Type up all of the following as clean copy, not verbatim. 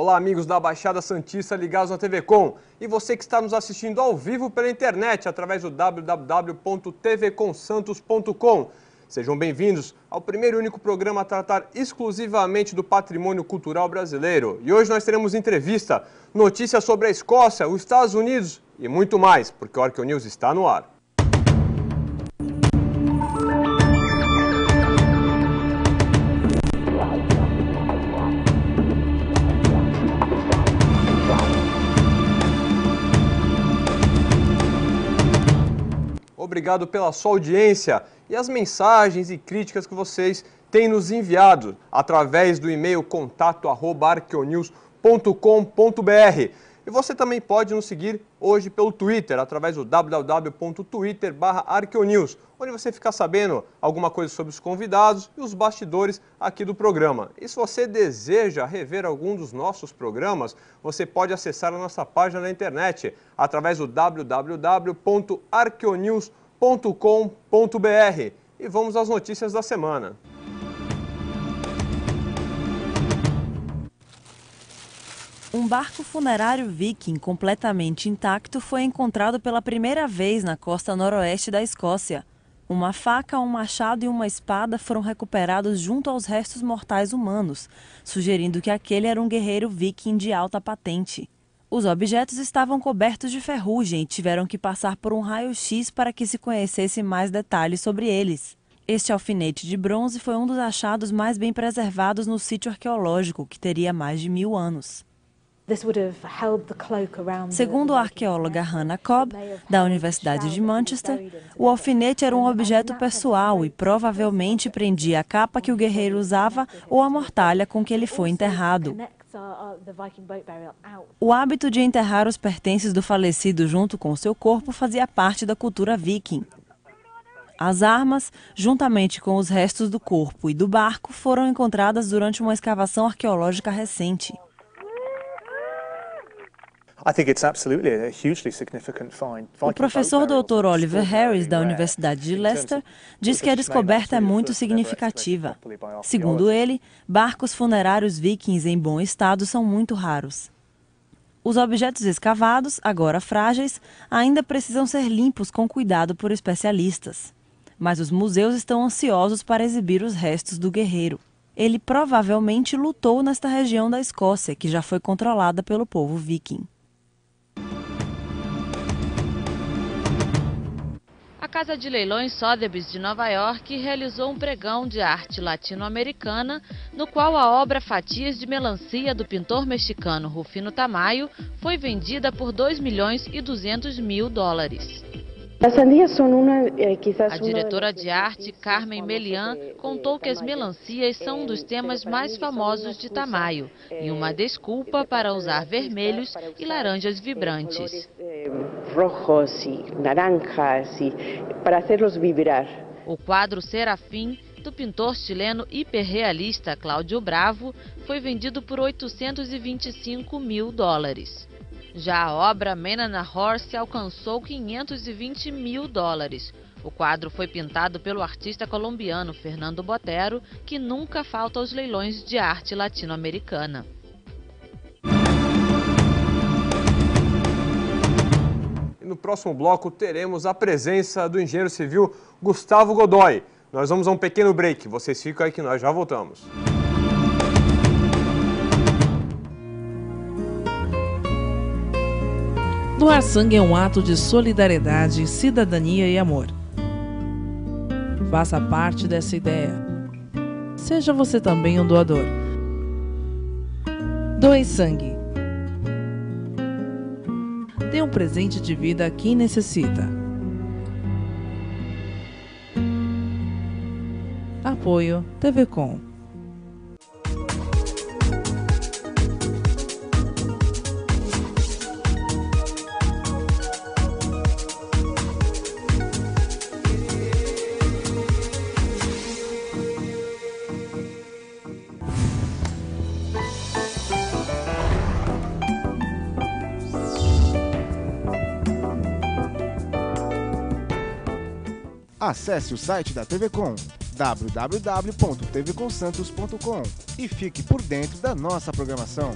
Olá, amigos da Baixada Santista ligados na TV Com. E você que está nos assistindo ao vivo pela internet através do www.tvcomsantos.com. Sejam bem-vindos ao primeiro e único programa a tratar exclusivamente do patrimônio cultural brasileiro. E hoje nós teremos entrevista, notícias sobre a Escócia, os Estados Unidos e muito mais, porque o Arqueonews está no ar. Obrigado pela sua audiência e as mensagens e críticas que vocês têm nos enviado através do e-mail contato@arqueonews.com.br. E você também pode nos seguir hoje pelo Twitter, através do www.twitter/arqueonews, onde você fica sabendo alguma coisa sobre os convidados e os bastidores aqui do programa. E se você deseja rever algum dos nossos programas, você pode acessar a nossa página na internet, através do www.arqueonews.com.br. E vamos às notícias da semana. Um barco funerário viking completamente intacto foi encontrado pela primeira vez na costa noroeste da Escócia. Uma faca, um machado e uma espada foram recuperados junto aos restos mortais humanos, sugerindo que aquele era um guerreiro viking de alta patente. Os objetos estavam cobertos de ferrugem e tiveram que passar por um raio-x para que se conhecesse mais detalhes sobre eles. Este alfinete de bronze foi um dos achados mais bem preservados no sítio arqueológico, que teria mais de 1000 anos. Segundo a arqueóloga Hannah Cobb, da Universidade de Manchester, o alfinete era um objeto pessoal e provavelmente prendia a capa que o guerreiro usava ou a mortalha com que ele foi enterrado. O hábito de enterrar os pertences do falecido junto com seu corpo fazia parte da cultura viking. As armas, juntamente com os restos do corpo e do barco, foram encontradas durante uma escavação arqueológica recente. O professor Dr. Oliver Harris, da Universidade de Leicester, diz que a descoberta é muito significativa. Segundo ele, barcos funerários vikings em bom estado são muito raros. Os objetos escavados, agora frágeis, ainda precisam ser limpos com cuidado por especialistas. Mas os museus estão ansiosos para exibir os restos do guerreiro. Ele provavelmente lutou nesta região da Escócia, que já foi controlada pelo povo viking. A Casa de Leilões Sotheby's de Nova York realizou um pregão de arte latino-americana, no qual a obra Fatias de Melancia do pintor mexicano Rufino Tamayo foi vendida por $2.200.000. A diretora de arte, Carmen Melian, contou que as melancias são um dos temas mais famosos de Tamayo e uma desculpa para usar vermelhos e laranjas vibrantes. O quadro Serafim, do pintor chileno hiperrealista Cláudio Bravo, foi vendido por $825.000. Já a obra Man and a Horse alcançou $520.000. O quadro foi pintado pelo artista colombiano Fernando Botero, que nunca falta aos leilões de arte latino-americana. E no próximo bloco teremos a presença do engenheiro civil Gustavo Godoy. Nós vamos a um pequeno break. Vocês ficam aí que nós já voltamos. Doar sangue é um ato de solidariedade, cidadania e amor. Faça parte dessa ideia. Seja você também um doador. Doe sangue. Dê um presente de vida a quem necessita. Apoio TV Com. Acesse o site da TV Com, www.tvcomsantos.com, e fique por dentro da nossa programação.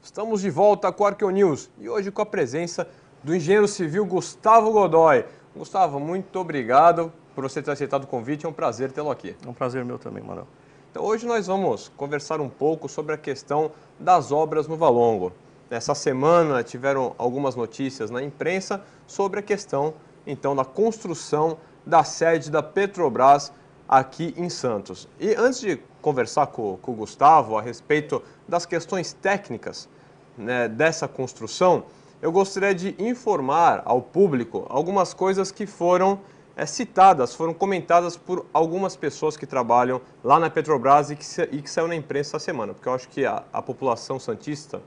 Estamos de volta com o ArqueoNews e hoje com a presença do engenheiro civil Gustavo Godoy. Gustavo, muito obrigado por você ter aceitado o convite, é um prazer tê-lo aqui. É um prazer meu também, Manuel. Então hoje nós vamos conversar um pouco sobre a questão das obras no Valongo. Nessa semana tiveram algumas notícias na imprensa sobre a questão então da construção da sede da Petrobras aqui em Santos. E antes de conversar com o Gustavo a respeito das questões técnicas, né, dessa construção, eu gostaria de informar ao público algumas coisas que foram citadas, foram comentadas por algumas pessoas que trabalham lá na Petrobras e que saiu na imprensa essa semana, porque eu acho que a população santista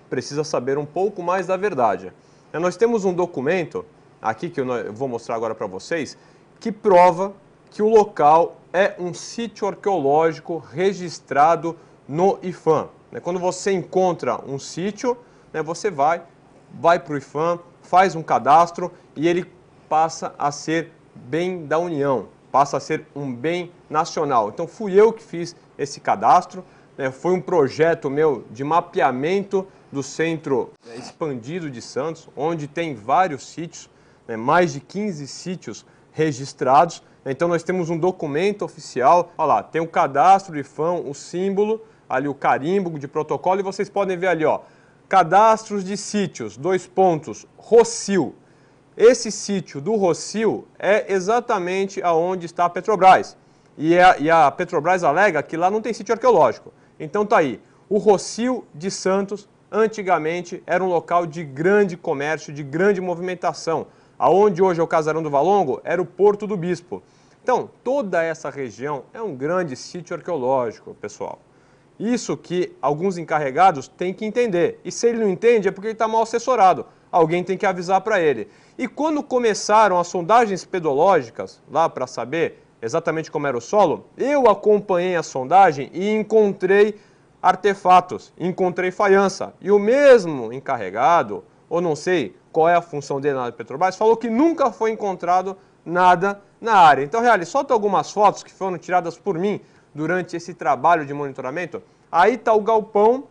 precisa saber um pouco mais da verdade. Nós temos um documento aqui que eu vou mostrar agora para vocês, que prova que o local é um sítio arqueológico registrado no IPHAN. Quando você encontra um sítio, você vai para o IPHAN, faz um cadastro e ele passa a ser bem da União, passa a ser um bem nacional. Então fui eu que fiz esse cadastro, foi um projeto meu de mapeamento do centro expandido de Santos, onde tem vários sítios, mais de 15 sítios registrados. Então nós temos um documento oficial, olha lá, tem o cadastro do IPHAN, o símbolo, ali o carimbo de protocolo, e vocês podem ver ali, ó, cadastros de sítios, Rossio. Esse sítio do Rossio é exatamente aonde está a Petrobras. E a Petrobras alega que lá não tem sítio arqueológico. Então tá aí, o Rossio de Santos, antigamente era um local de grande comércio, de grande movimentação. Aonde hoje é o Casarão do Valongo, era o Porto do Bispo. Então, toda essa região é um grande sítio arqueológico, pessoal. Isso que alguns encarregados têm que entender. E se ele não entende é porque ele está mal assessorado. Alguém tem que avisar para ele. E quando começaram as sondagens pedológicas, lá para saber exatamente como era o solo, eu acompanhei a sondagem e encontrei artefatos, encontrei faiança. E o mesmo encarregado, ou não sei qual é a função dele na Petrobras, falou que nunca foi encontrado nada na área. Então, Reale, solta algumas fotos que foram tiradas por mim durante esse trabalho de monitoramento. Aí está o galpão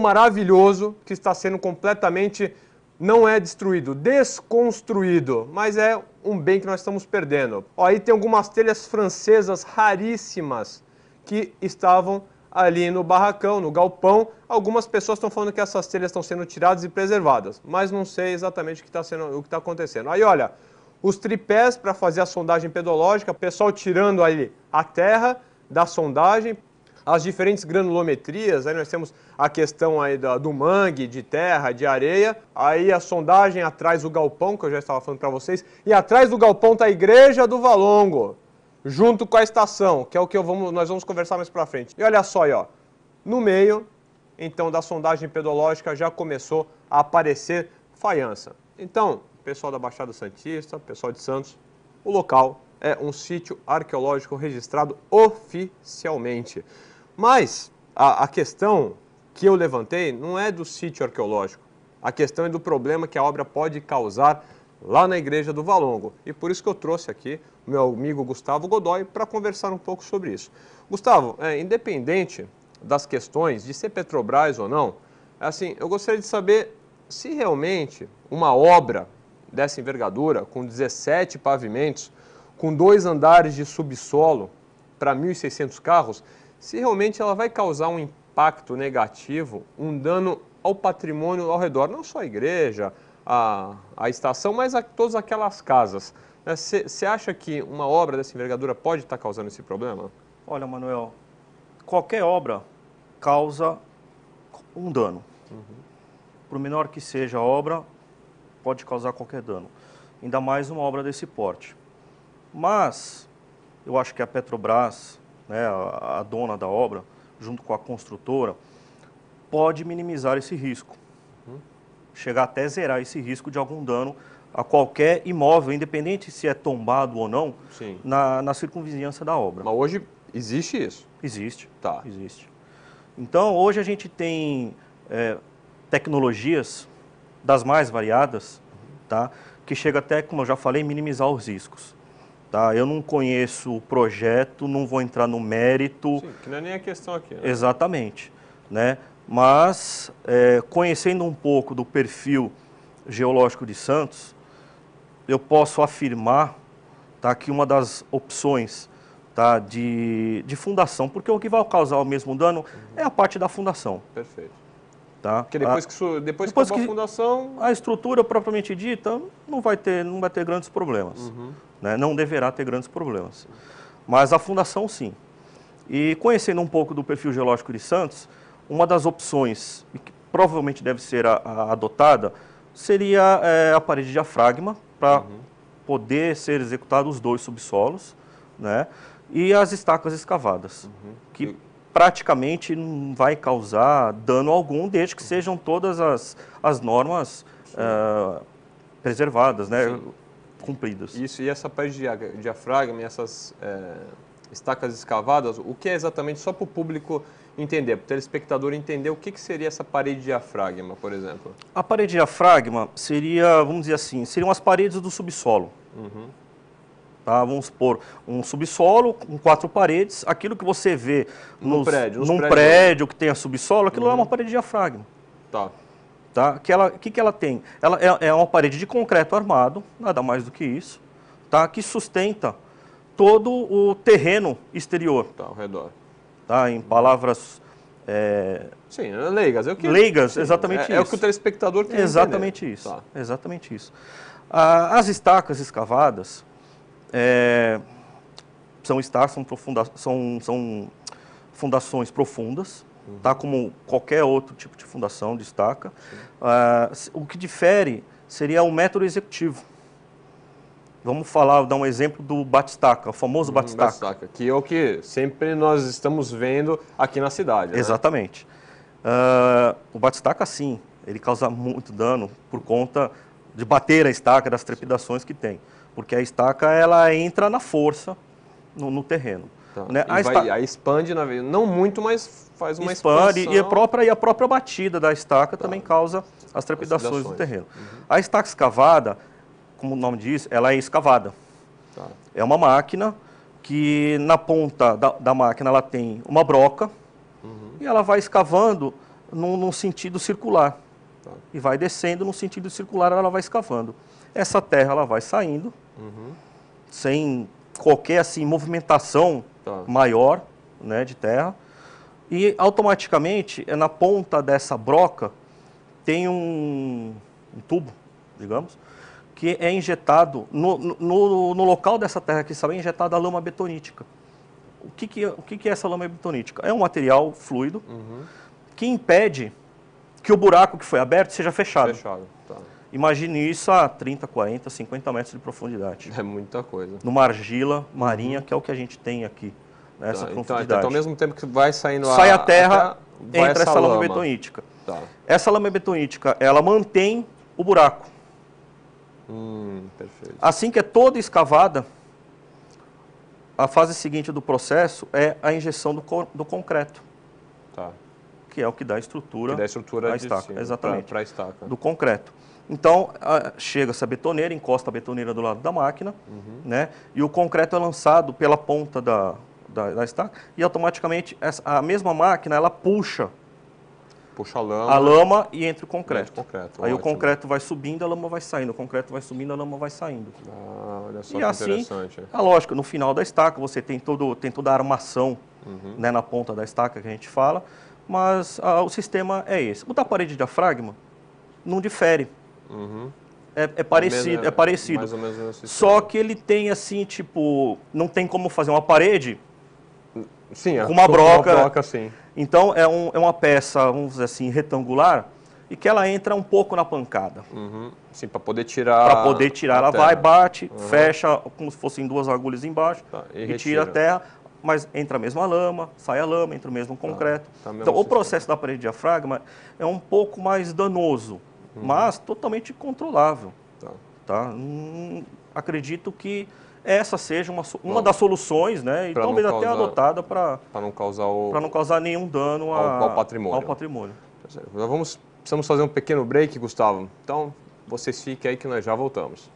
maravilhoso, que está sendo completamente, não é destruído, desconstruído, mas é um bem que nós estamos perdendo. Ó, aí tem algumas telhas francesas raríssimas que estavam ali no barracão, no galpão. Algumas pessoas estão falando que essas telhas estão sendo tiradas e preservadas, mas não sei exatamente o que está acontecendo. Aí, olha, os tripés para fazer a sondagem pedológica, o pessoal tirando ali a terra da sondagem, as diferentes granulometrias, aí nós temos a questão aí do mangue, de terra, de areia, aí a sondagem atrás do galpão, que eu já estava falando para vocês, e atrás do galpão está a Igreja do Valongo, junto com a estação, que é o que nós vamos conversar mais para frente. E olha só aí, ó, no meio, então, da sondagem pedológica já começou a aparecer faiança. Então, pessoal da Baixada Santista, pessoal de Santos, o local é um sítio arqueológico registrado oficialmente. Mas a questão que eu levantei não é do sítio arqueológico. A questão é do problema que a obra pode causar lá na Igreja do Valongo. E por isso que eu trouxe aqui o meu amigo Gustavo Godoy para conversar um pouco sobre isso. Gustavo, independente das questões de ser Petrobras ou não, assim, eu gostaria de saber se realmente uma obra dessa envergadura, com 17 pavimentos, com 2 andares de subsolo para 1.600 carros, se realmente ela vai causar um impacto negativo, um dano ao patrimônio ao redor, não só a igreja, a estação, mas a todas aquelas casas. Você acha que uma obra dessa envergadura pode estar causando esse problema? Olha, Manuel, qualquer obra causa um dano. Por menor que seja a obra, pode causar qualquer dano. Ainda mais uma obra desse porte. Mas eu acho que a Petrobras, né, a dona da obra, junto com a construtora, pode minimizar esse risco. Chegar até zerar esse risco de algum dano a qualquer imóvel, independente se é tombado ou não, na circunvizinhança da obra. Mas hoje existe isso? Existe, tá. Existe. Então, hoje a gente tem tecnologias das mais variadas, tá? Que chega até, como eu já falei, minimizar os riscos. Tá? Eu não conheço o projeto, não vou entrar no mérito. Sim, que não é nem a questão aqui. Né? Exatamente. Né? Mas, conhecendo um pouco do perfil geológico de Santos, eu posso afirmar, tá, que uma das opções, tá, de fundação, porque o que vai causar o mesmo dano é a parte da fundação. Perfeito. Tá? Porque depois que acabou a fundação... A estrutura propriamente dita não vai ter grandes problemas. Né? Não deverá ter grandes problemas. Mas a fundação, sim. E conhecendo um pouco do perfil geológico de Santos, uma das opções, que provavelmente deve ser adotada, seria a parede de diafragma, para poder ser executados os 2 subsolos, né? E as estacas escavadas, que praticamente não vai causar dano algum, desde que sejam todas as normas preservadas, né? Cumpridas. Isso, e essa parede de diafragma e essas estacas escavadas, o que é exatamente, só para o público entender, para o telespectador entender o que seria essa parede de diafragma, por exemplo? A parede de diafragma seria, vamos dizer assim, seriam as paredes do subsolo. Tá? Vamos supor, um subsolo com 4 paredes, aquilo que você vê num prédio que tenha subsolo, aquilo é uma parede de diafragma. Tá. Tá? O que ela tem? Ela é uma parede de concreto armado, nada mais do que isso, tá? Que sustenta todo o terreno exterior. Tá, ao redor. Tá? Em palavras... Sim, leigas. Leigas, exatamente isso. É o que o telespectador quer exatamente entender. Isso. Tá. Exatamente isso. As estacas escavadas são fundações profundas, tá? Como qualquer outro tipo de fundação de estaca. O que difere seria o método executivo. Vamos dar um exemplo do batistaca, o famoso batistaca. Que é o que sempre nós estamos vendo aqui na cidade. Exatamente. O batistaca, sim, ele causa muito dano por conta de bater a estaca, das trepidações que tem. Porque a estaca, ela entra na força no terreno. Tá. Né? Aí expande, não muito, mas faz uma expande, expansão. E a própria batida da estaca também causa as trepidações do terreno. A estaca escavada, como o nome diz, ela é escavada. Tá. É uma máquina que na ponta da máquina ela tem uma broca e ela vai escavando num sentido circular. Tá. E vai descendo no sentido circular, ela vai escavando. Essa terra ela vai saindo sem qualquer assim, movimentação maior, né, de terra. E automaticamente, na ponta dessa broca, tem um tubo, digamos, que é injetado, no local dessa terra que está injetada a lama betonítica. O que é essa lama betonítica? É um material fluido que impede que o buraco que foi aberto seja fechado. Tá. Imagine isso a 30, 40, 50 metros de profundidade. É muita coisa. Numa argila marinha, que é o que a gente tem aqui, nessa profundidade. Então, ao mesmo tempo que vai saindo sai a terra, vai entra essa lama betonítica. Tá. Essa lama betonítica, ela mantém o buraco. Perfeito. Assim que é toda escavada, a fase seguinte do processo é a injeção do concreto. Tá. Que é o que dá a estrutura, à estaca. Exatamente. Para a estaca. Do concreto. Então, chega-se a betoneira, encosta a betoneira do lado da máquina, né? E o concreto é lançado pela ponta da estaca e automaticamente a mesma máquina, ela puxa a lama e entra o concreto. Aí o concreto vai subindo, a lama vai saindo. O concreto vai subindo, a lama vai saindo. Olha só e que assim, interessante. Lógico, no final da estaca você tem toda a armação, né, na ponta da estaca que a gente fala, mas o sistema é esse. O da parede de diafragma não difere. É parecido. Mais ou menos o sistema. Só que ele tem assim, tipo, não tem como fazer uma parede com uma broca. Sim. Então é uma peça, vamos dizer assim, retangular e que ela entra um pouco na pancada. Sim, para poder tirar. Para poder tirar, ela vai, bate, fecha, como se fossem 2 agulhas embaixo e tira a terra, mas entra a mesma lama, sai a lama, entra o mesmo concreto. Então o processo da parede de diafragma é um pouco mais danoso, mas totalmente controlável. Tá? Acredito que essa seja uma das soluções, né? E talvez até adotada para não causar nenhum dano ao patrimônio. Precisamos fazer um pequeno break, Gustavo. Então, vocês fiquem aí que nós já voltamos.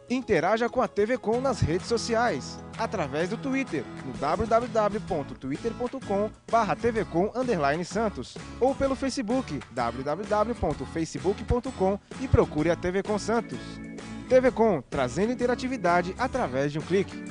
Interaja com a TV Com nas redes sociais, através do Twitter, no www.twitter.com/tvcom_santos ou pelo Facebook, www.facebook.com e procure a TV Com Santos. TV Com, trazendo interatividade através de um clique.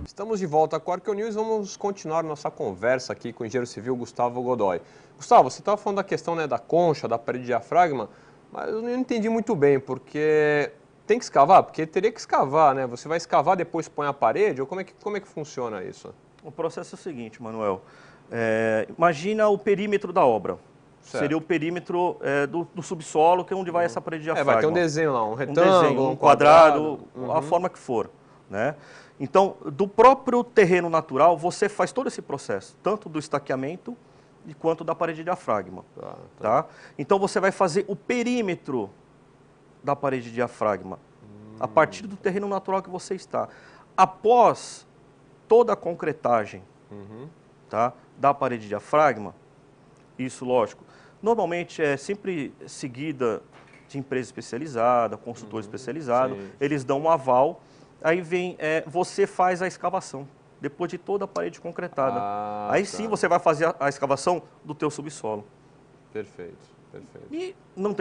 Estamos de volta com a Arqueonews e vamos continuar nossa conversa aqui com o engenheiro civil Gustavo Godoy. Gustavo, você estava falando da questão, né, da concha, da parede de diafragma, mas eu não entendi muito bem, porque tem que escavar? Porque teria que escavar, né? Você vai escavar, depois põe a parede, ou como é que funciona isso? O processo é o seguinte, Manuel. Imagina o perímetro da obra. Certo. Seria o perímetro do subsolo, que é onde vai essa parede de diafragma. Vai ter um desenho lá, um retângulo, um quadrado, a forma que for, né? Então, do próprio terreno natural, você faz todo esse processo, tanto do estaqueamento quanto da parede de diafragma. Tá? Então, você vai fazer o perímetro da parede de diafragma, a partir do terreno natural que você está. Após toda a concretagem tá, da parede de diafragma, isso, lógico, normalmente é sempre seguida de empresa especializada, consultor especializado, eles dão um aval. Aí vem, você faz a escavação, depois de toda a parede concretada. Aí sim você vai fazer a escavação do teu subsolo. Perfeito, perfeito. E não